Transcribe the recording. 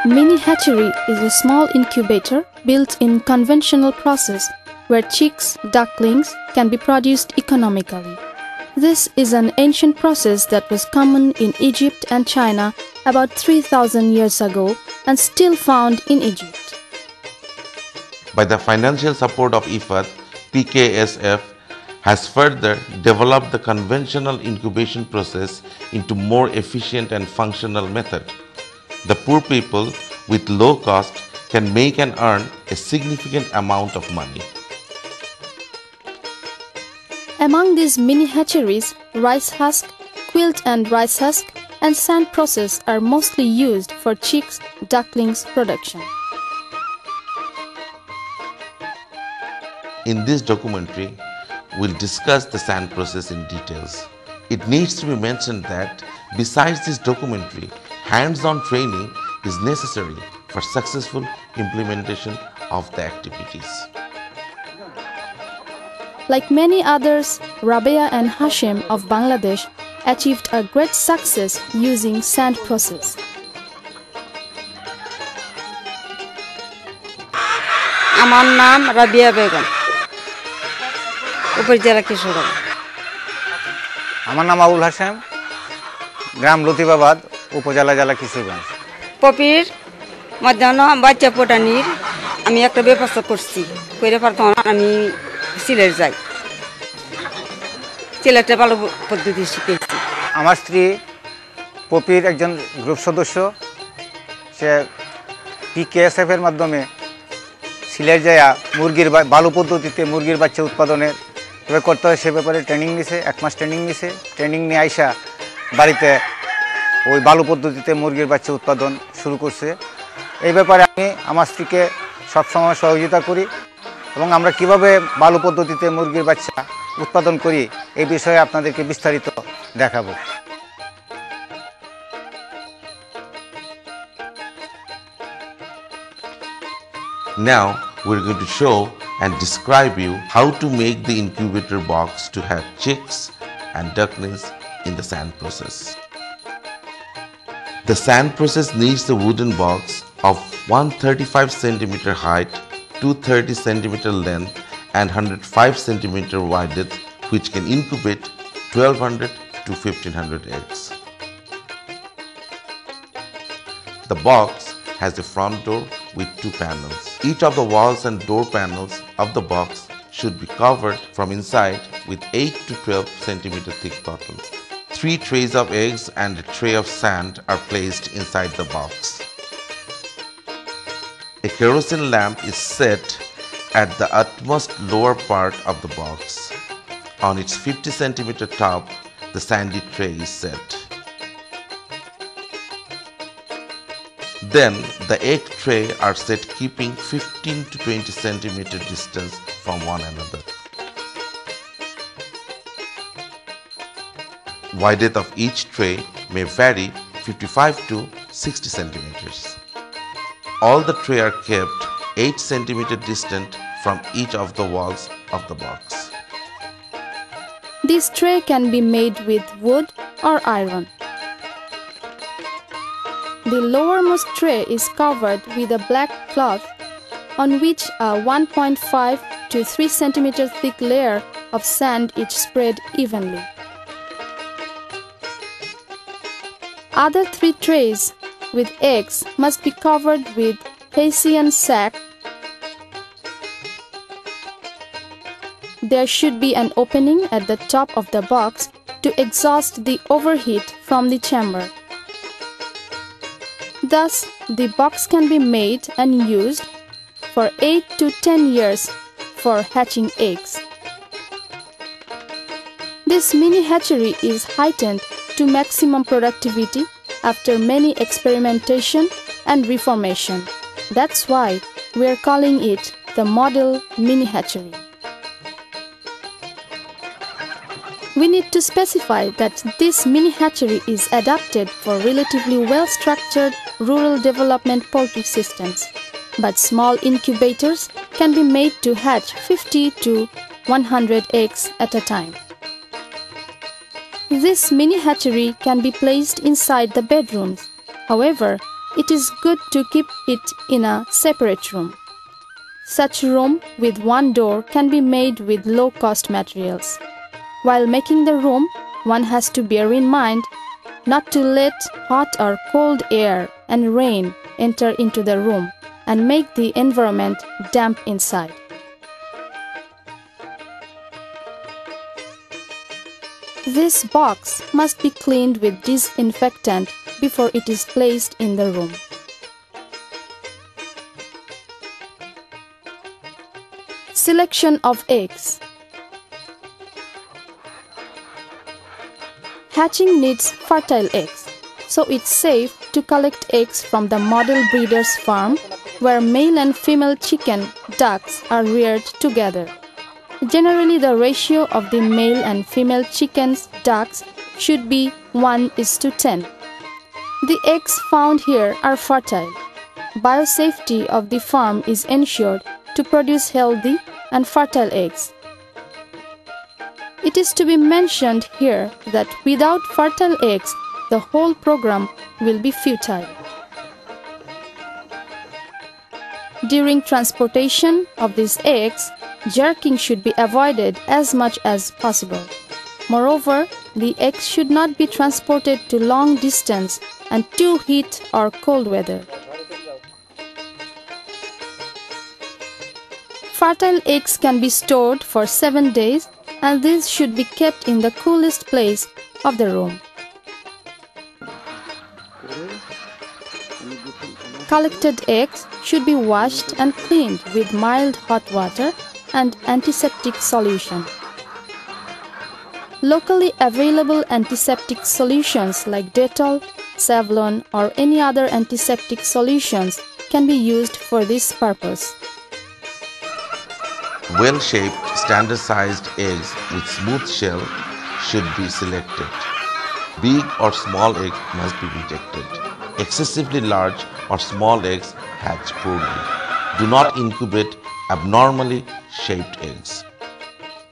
Mini hatchery is a small incubator built in conventional process where chicks, ducklings can be produced economically. This is an ancient process that was common in Egypt and China about 3,000 years ago and still found in Egypt. By the financial support of IFAD, PKSF has further developed the conventional incubation process into more efficient and functional method. The poor people with low cost can make and earn a significant amount of money. Among these mini hatcheries, rice husk, quilt and rice husk, and sand process are mostly used for chicks, ducklings production. In this documentary, we'll discuss the sand process in details. It needs to be mentioned that besides this documentary, hands-on training is necessary for successful implementation of the activities. Like many others, Rabea and Hashim of Bangladesh achieved a great success using sand process. আমার নাম রাবিয়া বেগম, উপজেলা কিশোরগঞ্জ। আমার নাম আবুল হাশেম, গ্রাম লতিবাবাদ, উপজেলা জেলা কিশোরগঞ্জ। পপির মধ্যাহ্ন বাচ্চা ফোটানির আমি একটা ব্যবস্থা করছি, করে তখন আমি সিলেট যাই, সিলেটে ভালো পদ্ধতি শিখেছি। আমার স্ত্রী পপির একজন গ্রুপ সদস্য, সে PKSF এর মাধ্যমে সিলেট যায় মুরগির ভালো পদ্ধতিতে মুরগির বাচ্চা উৎপাদনের করতে হয় সে ব্যাপারে ট্রেনিং নিছে, 1 মাস ট্রেনিং নিছে। ট্রেনিং নিয়ে আইসা বাড়িতে ওই ভালো পদ্ধতিতে মুরগির বাচ্চা উৎপাদন শুরু করছে। এই ব্যাপারে আমি আমার স্ত্রীকে সবসময় সহযোগিতা করি এবং আমরা কিভাবে ভালো পদ্ধতিতে মুরগির বাচ্চা উৎপাদন করি এই বিষয়ে আপনাদেরকে বিস্তারিত দেখাবো। Now we're going to show and describe you how to make the incubator box to have chicks and ducklings in the sand process. The sand process needs a wooden box of 135 cm height, 230 cm length and 105 cm width, which can incubate 1200 to 1500 eggs. The box has a front door with 2 panels. Each of the walls and door panels of the box should be covered from inside with 8 to 12 cm thick cotton. 3 trays of eggs and a tray of sand are placed inside the box. A kerosene lamp is set at the utmost lower part of the box. On its 50 cm top, the sandy tray is set. Then the egg tray are set keeping 15 to 20 cm distance from one another. Width of each tray may vary 55 to 60 centimeters. All the tray are kept 8 cm distant from each of the walls of the box. This tray can be made with wood or iron. The lowermost tray is covered with a black cloth on which a 1.5 to 3 cm thick layer of sand is spread evenly. Other 3 trays with eggs must be covered with Hessian sack. There should be an opening at the top of the box to exhaust the overheat from the chamber. Thus, the box can be made and used for 8 to 10 years for hatching eggs. This mini hatchery is heightened to maximum productivity after many experimentation and reformation. That's why we are calling it the model mini hatchery. We need to specify that this mini hatchery is adapted for relatively well-structured rural development poultry systems, but small incubators can be made to hatch 50 to 100 eggs at a time. This mini hatchery can be placed inside the bedrooms. However, it is good to keep it in a separate room. Such room with one door can be made with low-cost materials. While making the room, one has to bear in mind not to let hot or cold air and rain enter into the room and make the environment damp inside. This box must be cleaned with disinfectant before it is placed in the room. Selection of eggs. Hatching needs fertile eggs, so it's safe to collect eggs from the model breeder's farm where male and female chicken ducks are reared together. Generally, the ratio of the male and female chickens ducks should be 1:10. The eggs found here are fertile. Biosafety of the farm is ensured to produce healthy and fertile eggs. It is to be mentioned here that without fertile eggs, the whole program will be futile. During transportation of these eggs, jerking should be avoided as much as possible. Moreover, the eggs should not be transported to long distance and too heat or cold weather. Fertile eggs can be stored for 7 days, and these should be kept in the coolest place of the room. Collected eggs should be washed and cleaned with mild hot water and antiseptic solution. Locally available antiseptic solutions like Dettol, Savlon, or any other antiseptic solutions can be used for this purpose. Well-shaped, standard-sized eggs with smooth shell should be selected. Big or small egg must be rejected. Excessively large or small eggs hatch poorly. Do not incubate abnormally shaped eggs.